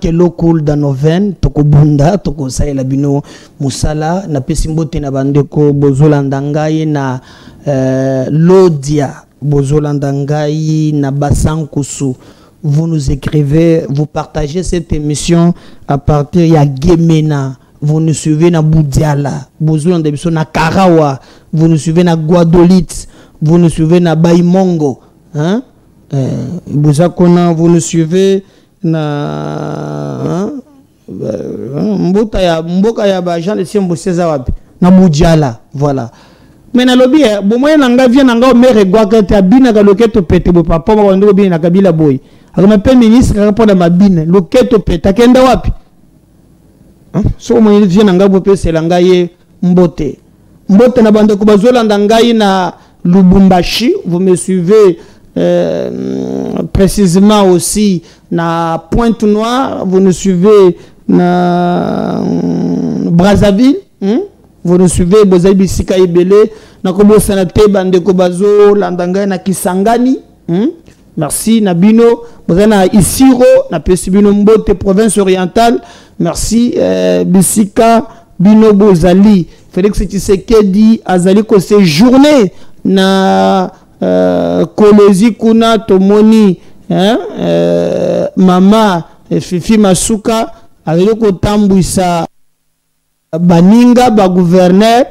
que l'eau coule dans nos veines, toko bunda, toko saela bino musala, na pesimbote na bandeko bozolandangai na lodia, bozolandangai na basankusu. Vous nous écrivez, vous partagez cette émission à partir ya Gemena. Vous nous suivez na Boudiala, bozolandabiso na Karawa, vous nous suivez na Guadolit, vous nous suivez na Baimongo, hein? Vous nous suivez na mboka ya ba Jean de Siembo César wapi na Mujala, voilà. Mais na lobi bo moyen nanga vient nanga mere gwaka ta bina ka loketo pete bo papa ba ndo bina na kabila boy akama pe ministre rapport na mabine loketo pete akenda wapi, so moyen vient nanga bo pe selanga ye mbote na bande ko bazola ndangai na Lubumbashi. Vous me suivez précisément aussi na Pointe-Noire, vous nous suivez na Brazzaville, vous nous suivez Bozaïbi Sika Ebele, na Kobo Sanate Bande Kobazo, Landanga na Kisangani, merci Nabino, Bozana Isiro, na Pesibino Mbote, province orientale, merci Bisika Bino Bozali, Félix Tshisekedi Azali ko séjourné na Kolezi kuna tomoni mama Fifi Masuka avec ko tambwisa baninga ba gouverneur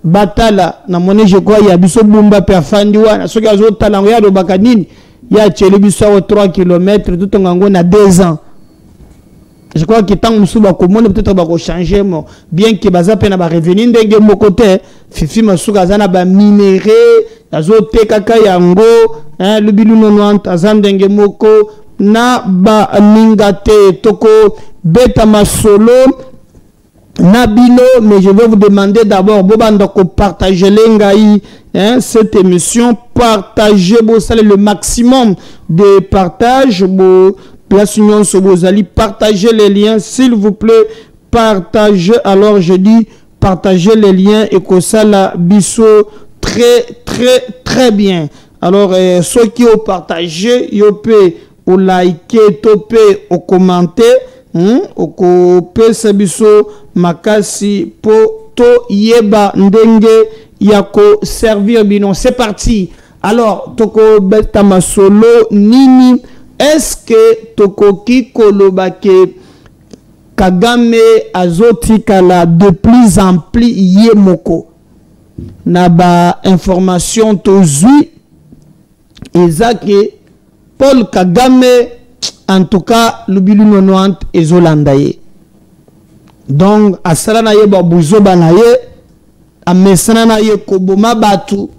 batala na moni je crois ya biso bumba pe afandi wana soki azo talango ya do bakanini ya chele biso 3 km tout ngango na 2 ans. Je crois que tant musuba komona peut-être ba ko changer mo bien que baza pe na ba revenir ndenge mo côté Fifi Masuka zana ba minéré azote kaka yango le bilu 90 azandenge moko na ba ningate toko beta masolo na bino. Mais je vais vous demander d'abord bobanda ko partager lengai cette émission, partager bo sale le maximum de partage bo place union sobozali, partagez les liens s'il vous plaît, partagez. Alors je dis partagez les liens et que ça la biso très bien. Alors ceux qui ont partagé, yo pe au liker, topé, au commenter, au copé sabiso makasi po to yeba ndenge yako servir bino. C'est parti. Alors toko beta masolo nini, est-ce que tokoki kolobake Kagame azotikala de plus en plus yemoko na ba information tozui ezake Paul Kagame en tout cas lubilu 90 ezolandaye. Donc asala na ye babuzo banaye amesana na ye koboma batu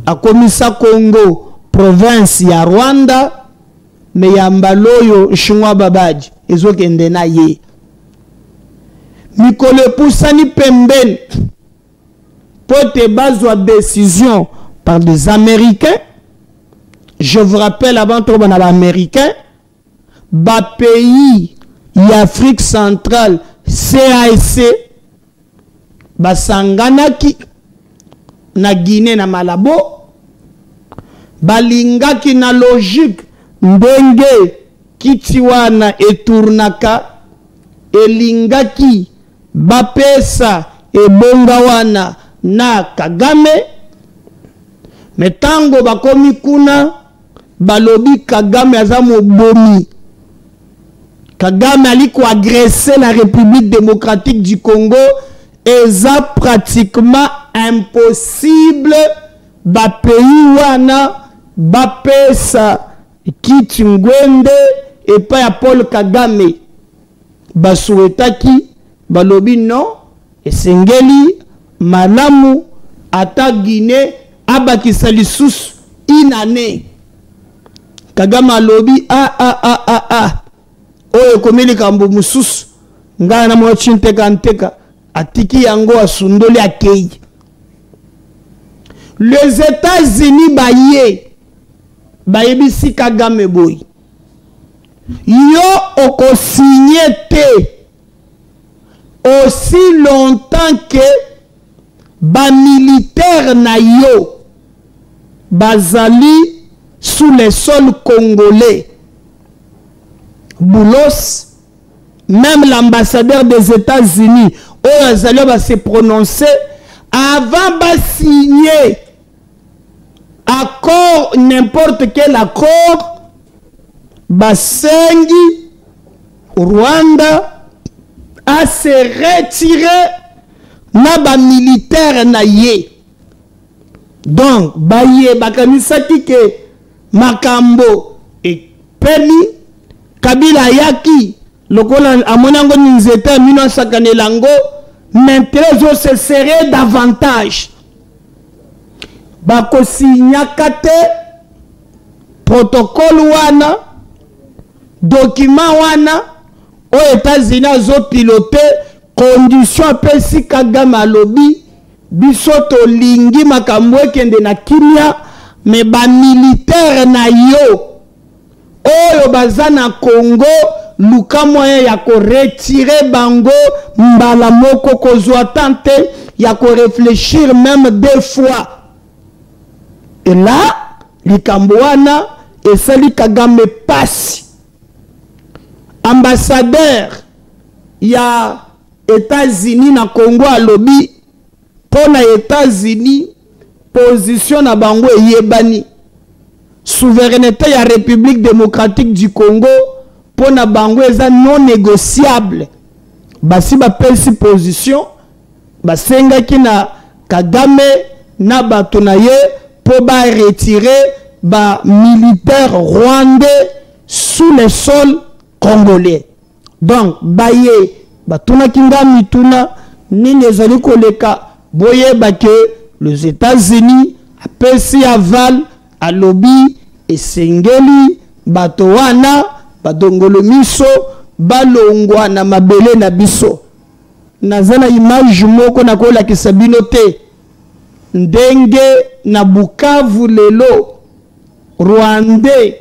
akomisa Congo province ya Rwanda me ya mbaloyo Shingwa Babaji ezokende na ye mikole pusani pembeni pote bazwa décision par des Américains. Je vous rappelle avant tout les Américains, ba pays y'Afrique centrale CAC basanganaki na Guinée na Malabo balingaki na logique ndenge kitiwana etournaka elingaki bapesa ebonga wana na Kagame. Metango bakomi kuna balobi Kagame aza mobomi, Kagame aliko agresser la République démocratique du Congo, eza pratiquement impossible ba pays wana bapesa Kiti Ngwende et pas à Paul Kagame basuetaki balobi non esengeli malamu ata Guinée abakisa lisusu inane. Kagame alobi oyo komeli kambo mususu ngana na mo chinteka nteka atiki yango asundoli akei. Les États-Unis bayebisi Kagame boy yo okosigné te aussi longtemps que ba militaire na yo bazali sous les sols congolais. Boulos même l'ambassadeur des États-Unis, Azali va se prononcer avant de signer accord, n'importe quel accord, Basengi, Rwanda, à se retirer na ba militaire na ye. Donc, baye bakanisaki ke makambo et peli Kabila yaki lokola amonango nzeta mino sakane lango maintenant ce serait davantage bako signakate protocole wana document wana aux États-Unis zo piloter condition pesi Kagame lobby bisoto lingi makambo kende na kimia me ba militaire na yo oyo baza na Congo luka moyen ya ko retirer bango mbala moko kozwa tante ya ko réfléchir même deux fois. Et là likambo wana esali Kagame pasi ambassadeur ya États-Unis na Congo a lobby pour na États-Unis position na bango yebani souveraineté ya République démocratique du Congo pour na bango eza non négociable. Basi ba pesi position basenga ki na Kagame na bato na ye pour ba retirer ba militaire rwandais sous le sol congolais. Donc baye batuna kinga mituna nini ezali koleka boye bake les États-Unis apesi aval a lobby et sengeli bato wana badongolo miso balongwa na mabele na biso. Nazana image moko na kola kisabino te ndenge na Bukavu lelo Rwandais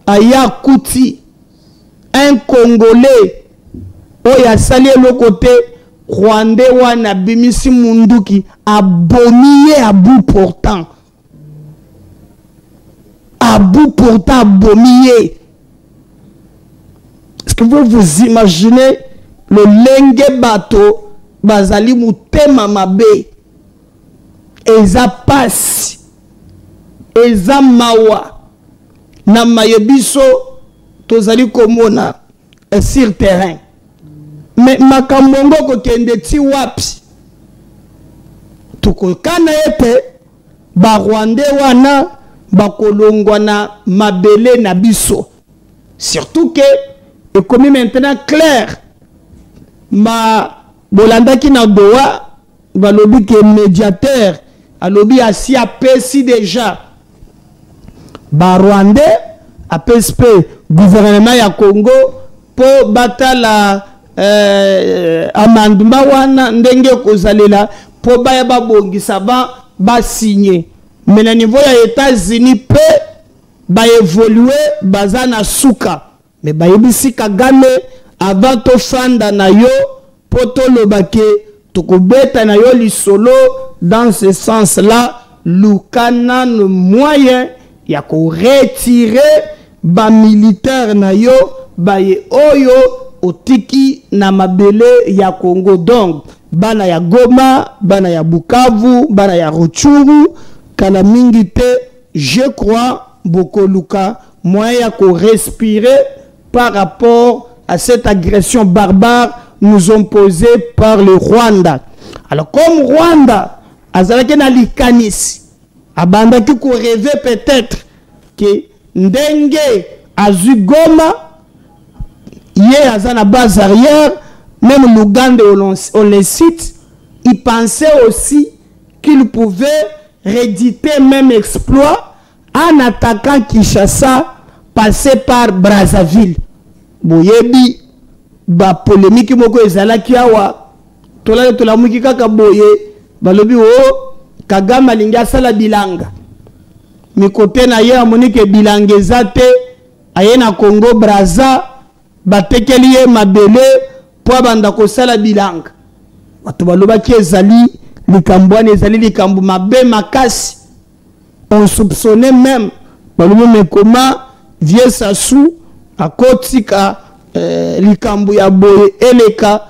aya kuti un Congolais oya sali le côté Rwandais wana bimisi munduki abomiye à bout portant. À bout portant abomiye. Est-ce que vous vous imaginez le lenge bato bazali mutema mabe eza pasi eza mawa na mayebiso tozali komona sur terrain. Mais makamongo ko kende ti wapi tukokana ete ba Rwandais wana bakolongwa na mabele na biso. Surtout que et comme maintenant clair ma bolanda ki na doa balobi ke médiateur alobi asi apesi déjà ba Rwandais apespe gouvernement ya Congo po batala amanduma wana ndenge kozalela po baya babongisa ba signer. Mais na niveau ya États-Unis pe ba évoluer bazana suka. Mais ba yebisi Kagame avant to fanda na yo poto lobake tokobeta na yo lisolo. Dans ce sens là lukana no moyen ya ko retirer ba militaire na yo ba ye oyo otiki na mabele ya Congo. Donc bana ya Goma, bana ya Bukavu, bana ya Rutshuru kana mingi te, je crois beaucoup luka moyen ya ko respirer par rapport à cette agression barbare nous imposée par le Rwanda. Alors comme Rwanda azalaki na likanisi abandaki ko rêver peut-être que ndenge azui Goma hier à la base arrière, même l'Ouganda on les cite, il pensait aussi qu'il pouvait rééditer même exploit en attaquant Kinshasa, passer par Brazzaville. Boyebi, ba polémique moko ezala kiawa, tola muki kaka boye, balobi o Kagame alinga sala bilanga. Mi côté na ye amoni ke bilanga ezate, aye na Congo Brazza. Batekeli ye mabele po banda ko sala bilanga bato baloba ki ezali likambwana ezali likambu mabe makasi. On soupçonnait même baloba mais comment vieux Sassou akotika likambo ya boye eleka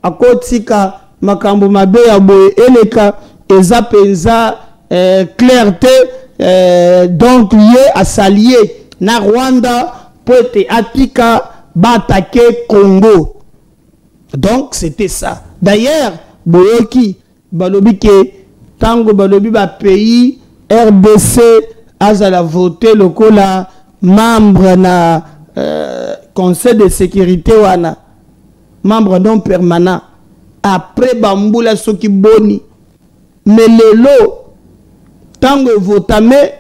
akotika makambo mabe ya boye eleka eza penza clarté donc lié à s'allier na Rwanda pour être atika bataquer Congo. Donc c'était ça. D'ailleurs boyoki balobi ke tango balobi ba pays RDC azala voté lokola membre na conseil de sécurité wana membre non permanent après bambula soki boni mais lelo tango votame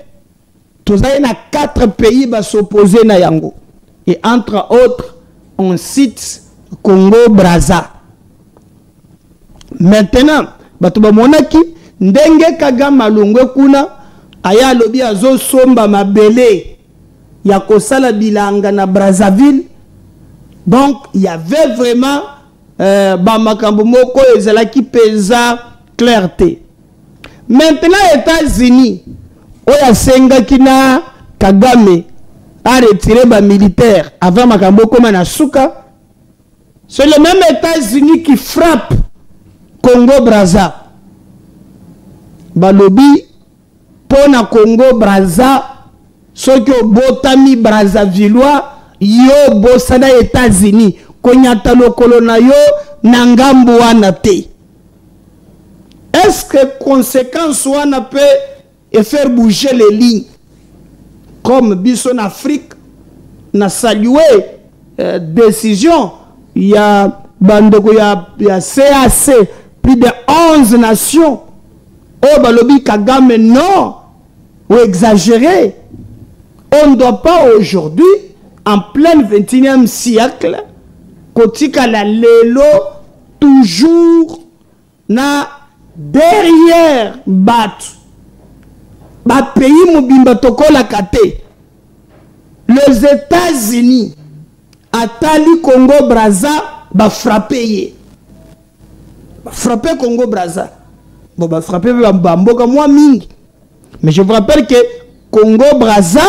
tozali na 4 pays ba s'opposer na yango et entre autres on cite Congo Brazza. Maintenant bato bamonaki ndenge Kagame alongwe kuna aya lobi azo somba mabele ya kosala bilanga na Brazzaville. Donc il y avait vraiment makambo moko ezalaki peza clarté. Maintenant États-Unis oya senga kina Kagame a retiré ba militaire avant makambo koma na suka. C'est le même États-Unis qui frappe Congo Brazza. Balobi pona Congo Brazza soki obotami Brazzavillois yo bosana États-Unis konyata lokolo na yo na ngambo wana te. Est-ce que conséquence wana peut faire bouger les lignes comme biso en Afrique na salué décision il y a bandeko ya CAC plus de 11 nations. Oh balobi Kagame non ou exagéré. On ne doit pas aujourd'hui en plein 21e siècle kotika la lelo toujours na derrière bat pays mobimba tokola kate. Les États-Unis atali Congo Brazza ba frapper Congo Brazza. Bon ba frapper mboka moi mingi. Mais je vous rappelle que Congo Brazza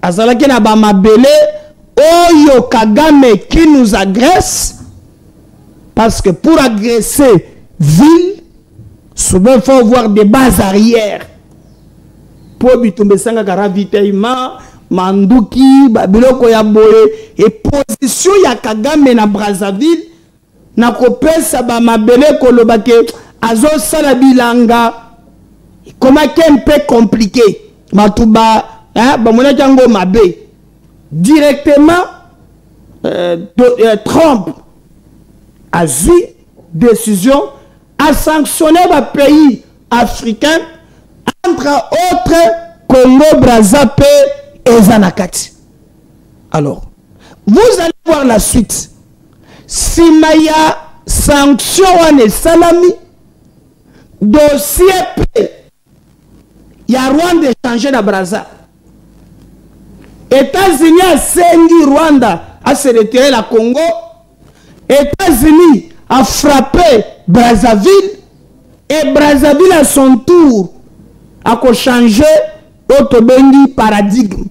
azalaki na ba mabele oyo Kagame qui nous agresse parce que pour agresser ville souvent il faut avoir des bases arrière. Pour bitumbe sanga karavitaima manduki babiloko ya boye et position ya Kagame na Brazzaville na kopesa ba mabele kolobake azo sala bilanga comment un peu compliqué matuba ba mona jango mabe directement Trump a vu décision à sanctionner les pays africains entre autres Congo Brazza et Zanakati. Alors, vous allez voir la suite. Si Maya sanction et salami, dossier il y a Rwanda échangé na Brazza. États-Unis a sengi Rwanda à se retirer la Congo. États-Unis a frappé Brazzaville et Brazzaville à son tour a changé autobengi paradigme.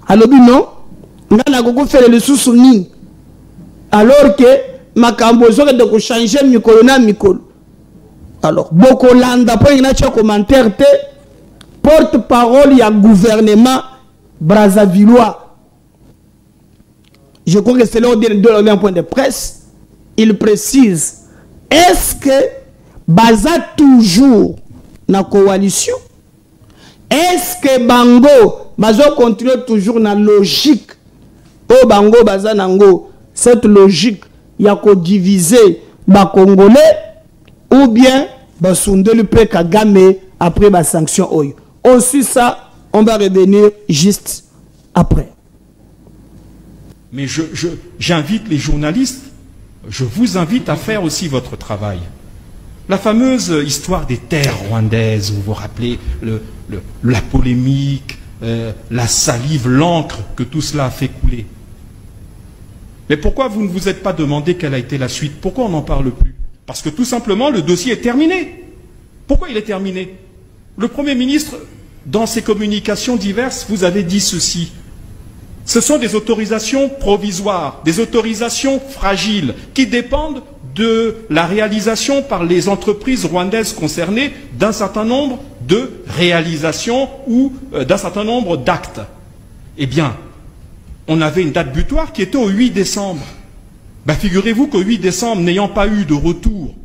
Alors non, on a fait le sous-souni. Alors que makambo zoke de changer mikolo na mikolo. Alors beaucoup landa pour une commentaire te porte-parole il y a gouvernement Brazzavillois. Je crois que c'est l'ordre de un point de presse. Il précise, est-ce que Baza toujours na coalition? Est-ce que Bango Baza continue toujours dans la logique? Oh Bango Baza Nango, cette logique, il y a qu'à diviser les Congolais ou bien Basunde le P Kagame après la sanction. On suit ça, on va revenir juste après. Mais j'invite les journalistes, je vous invite à faire aussi votre travail. La fameuse histoire des terres rwandaises, vous vous rappelez la polémique, la salive, l'encre que tout cela a fait couler. Mais pourquoi vous ne vous êtes pas demandé quelle a été la suite? Pourquoi on n'en parle plus? Parce que tout simplement le dossier est terminé. Pourquoi il est terminé? Le Premier ministre, dans ses communications diverses, vous avez dit ceci. Ce sont des autorisations provisoires, des autorisations fragiles, qui dépendent de la réalisation par les entreprises rwandaises concernées d'un certain nombre de réalisations ou d'un certain nombre d'actes. Eh bien, on avait une date butoir qui était au 8 décembre. Ben, figurez-vous qu'au 8 décembre, n'ayant pas eu de retour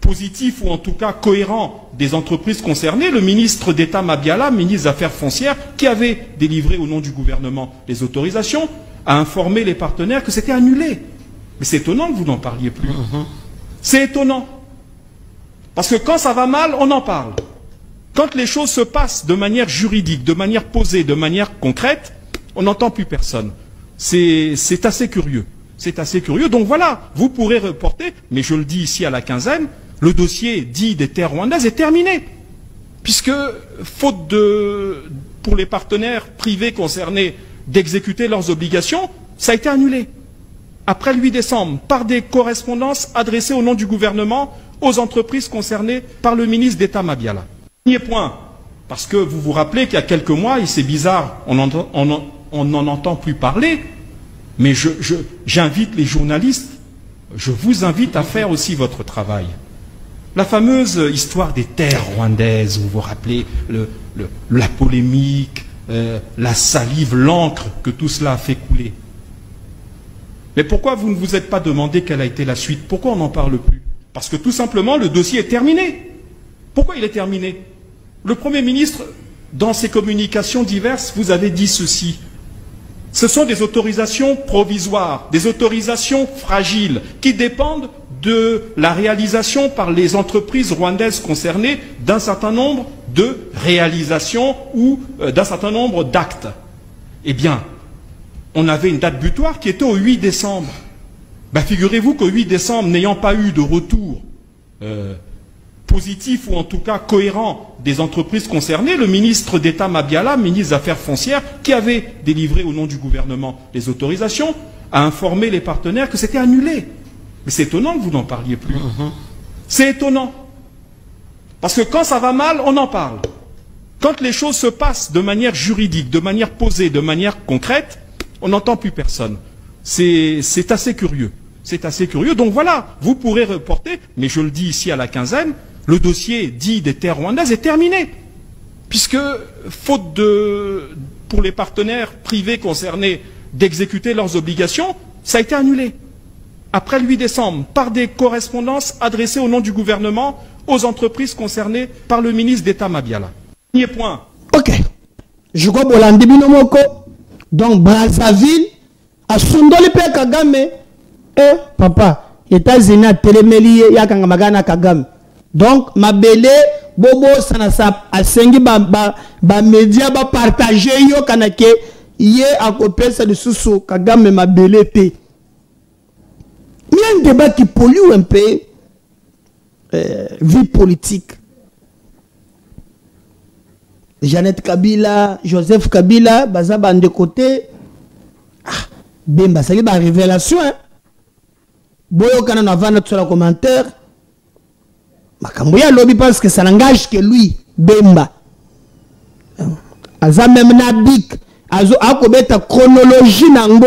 positif ou en tout cas cohérent des entreprises concernées, le ministre d'État Mabiala, ministre des Affaires foncières, qui avait délivré au nom du gouvernement les autorisations, a informé les partenaires que c'était annulé. Mais c'est étonnant que vous n'en parliez plus. C'est étonnant. Parce que quand ça va mal, on en parle. Quand les choses se passent de manière juridique, de manière posée, de manière concrète, on n'entend plus personne. C'est assez curieux. C'est assez curieux. Donc voilà, vous pourrez reporter, mais je le dis ici à la quinzaine, le dossier dit des terres rwandaises est terminé. Puisque, faute pour les partenaires privés concernés d'exécuter leurs obligations, ça a été annulé. Après le 8 décembre, par des correspondances adressées au nom du gouvernement aux entreprises concernées par le ministre d'État Mabiala. Dernier point, parce que vous vous rappelez qu'il y a quelques mois, et c'est bizarre, on n'en entend plus parler, mais j'invite les journalistes, je vous invite à faire aussi votre travail. La fameuse histoire des terres rwandaises, vous vous rappelez, la polémique, la salive, l'encre que tout cela a fait couler. Mais pourquoi vous ne vous êtes pas demandé quelle a été la suite? Pourquoi on n'en parle plus? Parce que tout simplement, le dossier est terminé. Pourquoi il est terminé? Le Premier ministre, dans ses communications diverses, vous avez dit ceci. Ce sont des autorisations provisoires, des autorisations fragiles, qui dépendent de la réalisation par les entreprises rwandaises concernées d'un certain nombre de réalisations ou d'un certain nombre d'actes. Eh bien, on avait une date butoir qui était au 8 décembre. Ben, figurez-vous qu'au 8 décembre, n'ayant pas eu de retour positif ou en tout cas cohérent des entreprises concernées, le ministre d'État Mabiala, ministre des Affaires foncières, qui avait délivré au nom du gouvernement les autorisations, a informé les partenaires que c'était annulé. Mais c'est étonnant que vous n'en parliez plus. C'est étonnant. Parce que quand ça va mal, on en parle. Quand les choses se passent de manière juridique, de manière posée, de manière concrète, on n'entend plus personne. C'est assez curieux. C'est assez curieux. Donc voilà, vous pourrez reporter, mais je le dis ici à la quinzaine, le dossier dit des terres rwandaises est terminé. Puisque, faute pour les partenaires privés concernés d'exécuter leurs obligations, ça a été annulé. Après le 8 décembre, par des correspondances adressées au nom du gouvernement aux entreprises concernées par le ministre d'État Mabiala. Dernier point. Ok. Je crois que Bolandi Binomoko, donc Brazzaville, à Sundoli Pe Kagame, et papa, États-Unis a télémélié, Yakanga Magana Kagame. Donc, Mabele, Bobo, Sanasap, a Sengi, média, partager, yo, Kanake, yé, à côté, ça de Soussou, Kagame, Mabele, P. Il y a un débat qui pollue un peu vie politique. Jeannette Kabila, Joseph Kabila, Bazaba de côté. Ah, Bemba, ça y est, la révélation. Hein? Boyo quand on a vu notre commentaire. Makambouya lobby parce que ça n'engage que lui, Bemba. Aza même Nabik, Azo akobeta chronologie nango.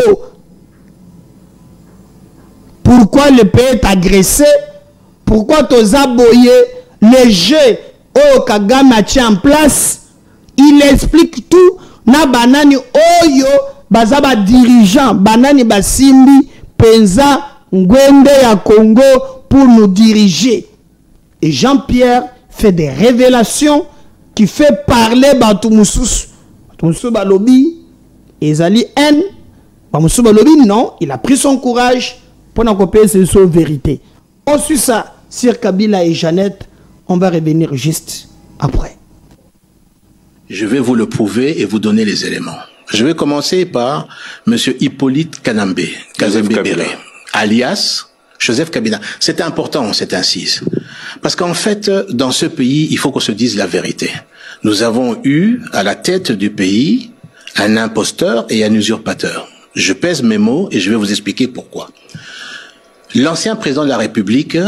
Pourquoi le pays est agressé? Pourquoi Toza Boye, les jeux au Kagame a tient en place? Il explique tout. Na banani oyo bazaba dirigeant, banani basimbi penza ngwende ya Congo pour nous diriger. Et Jean-Pierre fait des révélations qui fait parler Batoumoussous. Batoumoussous Balobi, Ezali N. Batoumoussous Balobi, non, il a pris son courage pour nous copier ses vérités. On suit ça sur Kabila et Jeannette. On va revenir juste après. Je vais vous le prouver et vous donner les éléments. Je vais commencer par M. Hippolyte Kanambe, Kazembe-Béré, alias Joseph Kabila. C'est important, cette incise. Parce qu'en fait, dans ce pays, il faut qu'on se dise la vérité. Nous avons eu à la tête du pays un imposteur et un usurpateur. Je pèse mes mots et je vais vous expliquer pourquoi. L'ancien président de la République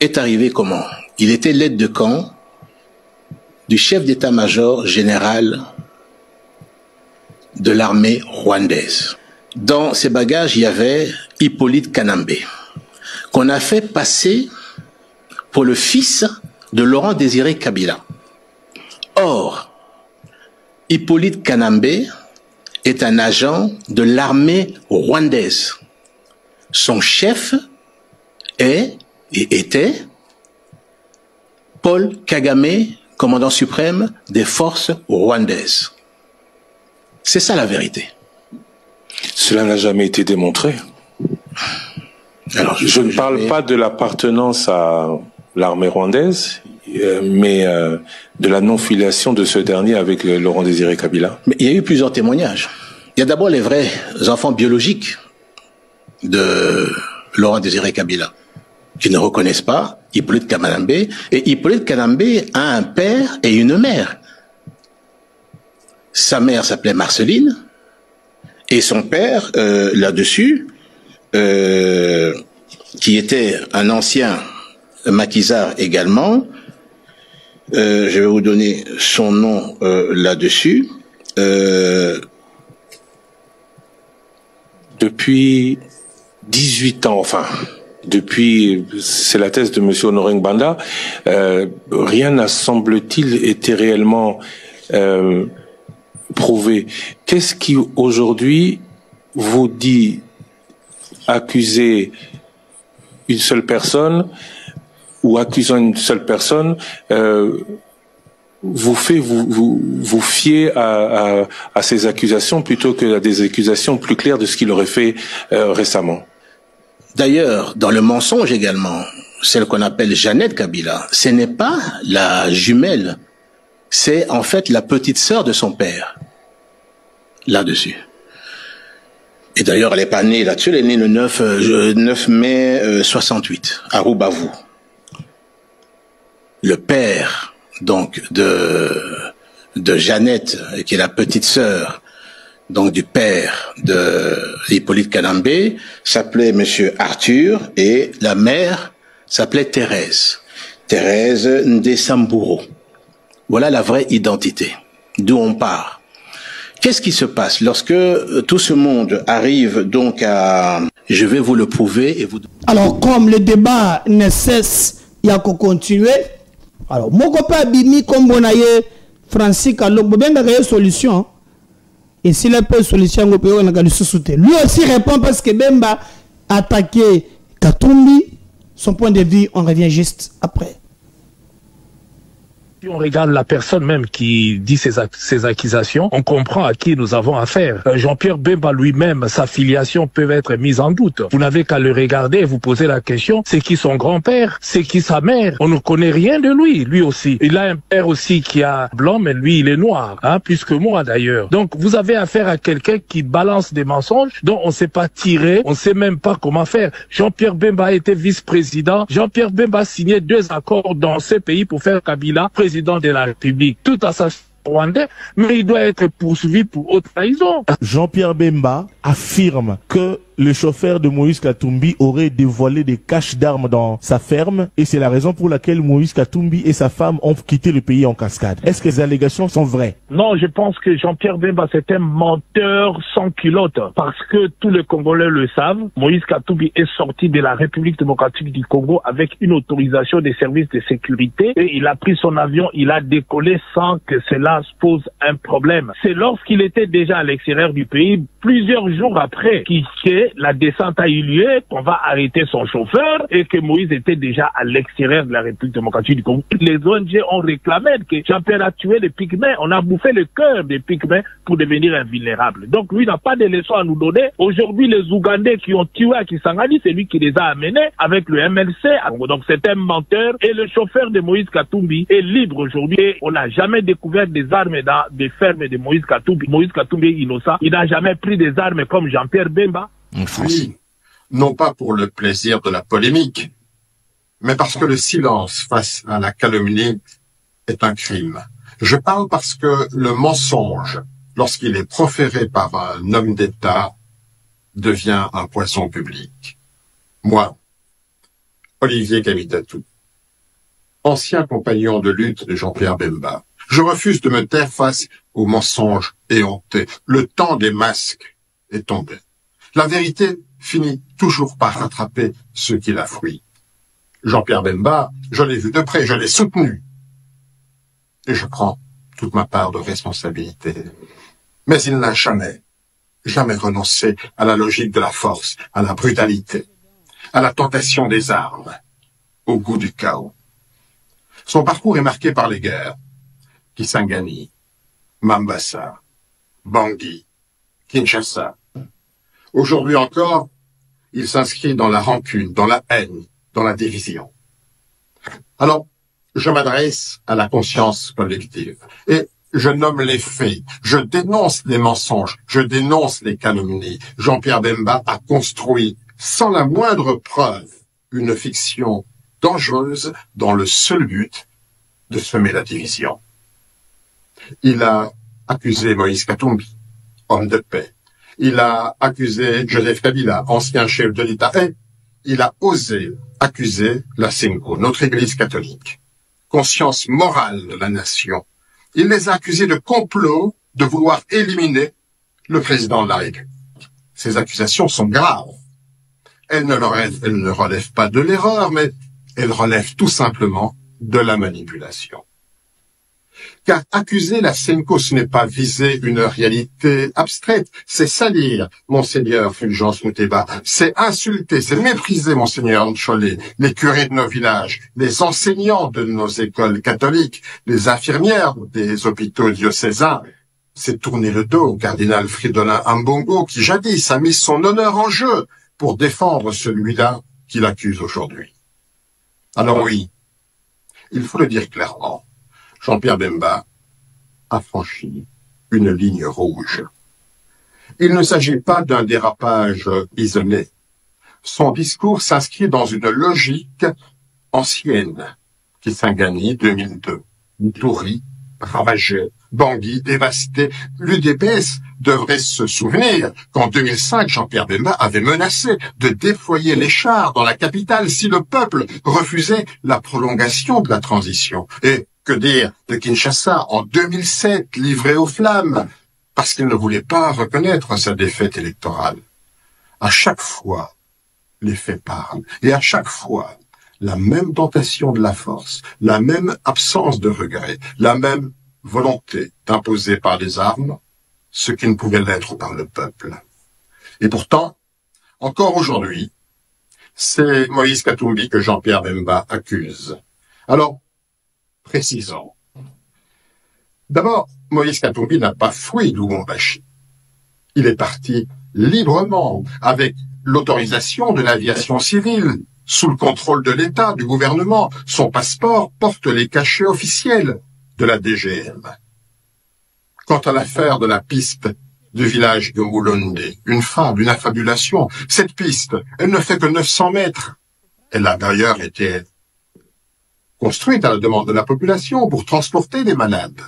est arrivé comment? Il était l'aide de camp du chef d'état-major général de l'armée rwandaise. Dans ses bagages, il y avait Hippolyte Kanambe, qu'on a fait passer pour le fils de Laurent Désiré Kabila. Or, Hippolyte Kanambe est un agent de l'armée rwandaise. Son chef est et était Paul Kagame, commandant suprême des forces rwandaises. C'est ça la vérité. Cela n'a jamais été démontré. Alors, je ne parle pas de l'appartenance à l'armée rwandaise, mais de la non-filiation de ce dernier avec Laurent Désiré Kabila. Mais il y a eu plusieurs témoignages. Il y a d'abord les vrais enfants biologiques de Laurent Désiré Kabila, qui ne reconnaissent pas Hippolyte Kanambe. Et Hippolyte Kanambe a un père et une mère. Sa mère s'appelait Marceline, et son père, là-dessus, qui était un ancien maquisard également, je vais vous donner son nom là-dessus. Depuis 18 ans, enfin, depuis, c'est la thèse de M. Honoré Ngbanda, rien n'a, semble-t-il, été réellement prouvé. Qu'est-ce qui, aujourd'hui, vous dit accuser une seule personne ou accusant une seule personne vous fait vous fier à ces accusations plutôt que à des accusations plus claires de ce qu'il aurait fait récemment? D'ailleurs, dans le mensonge également, celle qu'on appelle Jeannette Kabila, ce n'est pas la jumelle, c'est en fait la petite sœur de son père, là-dessus. Et d'ailleurs, elle n'est pas née là-dessus, elle est née le 9 mai 68, à Rubavu. Le père, donc, de Jeannette, qui est la petite sœur, donc du père de Hippolyte Kanambe, s'appelait Monsieur Arthur, et la mère s'appelait Thérèse Ndesamburo. Voilà la vraie identité, d'où on part. Qu'est-ce qui se passe lorsque tout ce monde arrive donc à... Je vais vous le prouver et vous... Alors, comme le débat ne cesse, il y a qu'à continuer. Alors, mon copain Bimi, comme on a eu Francis Kalok, il y a une solution. Et s'il n'y a pas de solution, on a soutenir. Lui aussi répond parce que Bemba a attaqué Katumbi. Son point de vue, on revient juste après. Si on regarde la personne même qui dit ces accusations, on comprend à qui nous avons affaire. Jean-Pierre Bemba lui-même, sa filiation peut être mise en doute. Vous n'avez qu'à le regarder et vous poser la question, c'est qui son grand-père? C'est qui sa mère? On ne connaît rien de lui, lui aussi. Il a un père aussi qui est blanc, mais lui, il est noir, hein, plus que moi d'ailleurs. Donc, vous avez affaire à quelqu'un qui balance des mensonges dont on ne sait pas tirer, on ne sait même pas comment faire. Jean-Pierre Bemba a été vice-président. Jean-Pierre Bemba a signé 2 accords dans ce pays pour faire Kabila président de la République, tout à sa rwandais, mais il doit être poursuivi pour haute trahison. Jean-Pierre Bemba affirme que le chauffeur de Moïse Katumbi aurait dévoilé des caches d'armes dans sa ferme et c'est la raison pour laquelle Moïse Katumbi et sa femme ont quitté le pays en cascade. Est-ce que les allégations sont vraies? Non, je pense que Jean-Pierre Bemba c'est un menteur sans culotte parce que tous les Congolais le savent. Moïse Katumbi est sorti de la République démocratique du Congo avec une autorisation des services de sécurité et il a pris son avion, il a décollé sans que cela se pose un problème. C'est lorsqu'il était déjà à l'extérieur du pays, plusieurs jours après que la descente a eu lieu, qu'on va arrêter son chauffeur et que Moïse était déjà à l'extérieur de la République démocratique du Congo. Les ONG ont réclamé que Jean-Pierre a tué les pygmées. On a bouffé le cœur des pygmées pour devenir invulnérable. Donc lui n'a pas de leçons à nous donner. Aujourd'hui, les Ougandais qui ont tué à Kisangani, c'est lui qui les a amenés avec le MLC. Donc c'est un menteur et le chauffeur de Moïse Katumbi est libre aujourd'hui. Et on n'a jamais découvert des armes dans des fermes de Moïse Katumbi. Moïse Katumbi est innocent. Il n'a jamais pris des armes comme Jean-Pierre Bemba. Oui, non pas pour le plaisir de la polémique, mais parce que le silence face à la calomnie est un crime. Je parle parce que le mensonge, lorsqu'il est proféré par un homme d'État, devient un poison public. Moi, Olivier Kamitatou, ancien compagnon de lutte de Jean-Pierre Bemba, Je refuse de me taire face aux mensonges éhontés. Le temps des masques est tombé. La vérité finit toujours par rattraper ceux qui la fuient. Jean-Pierre Bemba, je l'ai vu de près, je l'ai soutenu. Et je prends toute ma part de responsabilité. Mais il n'a jamais renoncé à la logique de la force, à la brutalité, à la tentation des armes, au goût du chaos. Son parcours est marqué par les guerres. Kisangani, Mambasa, Bangui, Kinshasa. Aujourd'hui encore, il s'inscrit dans la rancune, dans la haine, dans la division. Alors, je m'adresse à la conscience collective et je nomme les faits, je dénonce les mensonges, je dénonce les calomnies. Jean-Pierre Bemba a construit, sans la moindre preuve, une fiction dangereuse dans le seul but de semer la division. Il a accusé Moïse Katumbi, homme de paix. Il a accusé Joseph Kabila, ancien chef de l'État. Et il a osé accuser la Senko, notre Église catholique, conscience morale de la nation. Il les a accusés de complot, de vouloir éliminer le président de la République. Ces accusations sont graves. Elles ne relèvent pas de l'erreur, mais elles relèvent tout simplement de la manipulation. Car accuser la Senko, ce n'est pas viser une réalité abstraite, c'est salir Monseigneur Fulgence Muteba, c'est insulter, c'est mépriser Monseigneur Ncholé, les curés de nos villages, les enseignants de nos écoles catholiques, les infirmières des hôpitaux diocésains. C'est tourner le dos au cardinal Fridolin Ambongo qui jadis a mis son honneur en jeu pour défendre celui-là qu'il accuse aujourd'hui. Alors oui, il faut le dire clairement, Jean-Pierre Bemba a franchi une ligne rouge. Il ne s'agit pas d'un dérapage isolé. Son discours s'inscrit dans une logique ancienne. Kisangani, 2002. Ituri, ravagé. Bangui, dévasté. L'UDPS devrait se souvenir qu'en 2005, Jean-Pierre Bemba avait menacé de déployer les chars dans la capitale si le peuple refusait la prolongation de la transition. Et que dire de Kinshasa en 2007, livré aux flammes, parce qu'il ne voulait pas reconnaître sa défaite électorale. À chaque fois, les faits parlent. Et à chaque fois, la même tentation de la force, la même absence de regret, la même volonté d'imposer par les armes ce qui ne pouvait l'être par le peuple. Et pourtant, encore aujourd'hui, c'est Moïse Katumbi que Jean-Pierre Bemba accuse. Alors, précisons. D'abord, Moïse Katumbi n'a pas fui Lubumbashi. Il est parti librement, avec l'autorisation de l'aviation civile, sous le contrôle de l'État, du gouvernement. Son passeport porte les cachets officiels de la DGM. Quant à l'affaire de la piste du village de Moulonde, une fable, une affabulation, cette piste, elle ne fait que 900 mètres. Elle a d'ailleurs été construite à la demande de la population pour transporter des malades.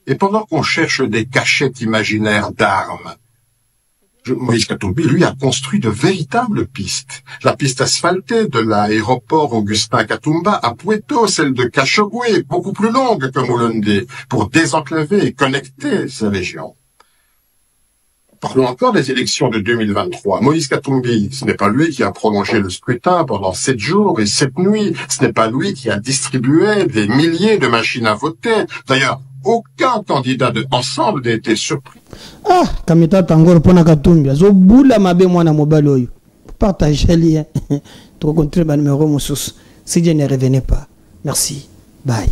Et pendant qu'on cherche des cachettes imaginaires d'armes, Moïse Katumbi, lui, a construit de véritables pistes. La piste asphaltée de l'aéroport Augustin Katumba à Pueto, celle de Kachogwe, beaucoup plus longue que Moulonde, pour désenclaver et connecter ces régions. Parlons encore des élections de 2023. Moïse Katumbi, ce n'est pas lui qui a prolongé le scrutin pendant 7 jours et 7 nuits. Ce n'est pas lui qui a distribué des milliers de machines à voter. D'ailleurs, aucun candidat de Ensemble n'a été surpris. Ah, Kamita Tangor pona Katumbi, zo bula mabe mwana mobali oyo. Partagez le lien. Tu rencontres le numéro Moussous. Si je ne revenais pas. Merci. Bye.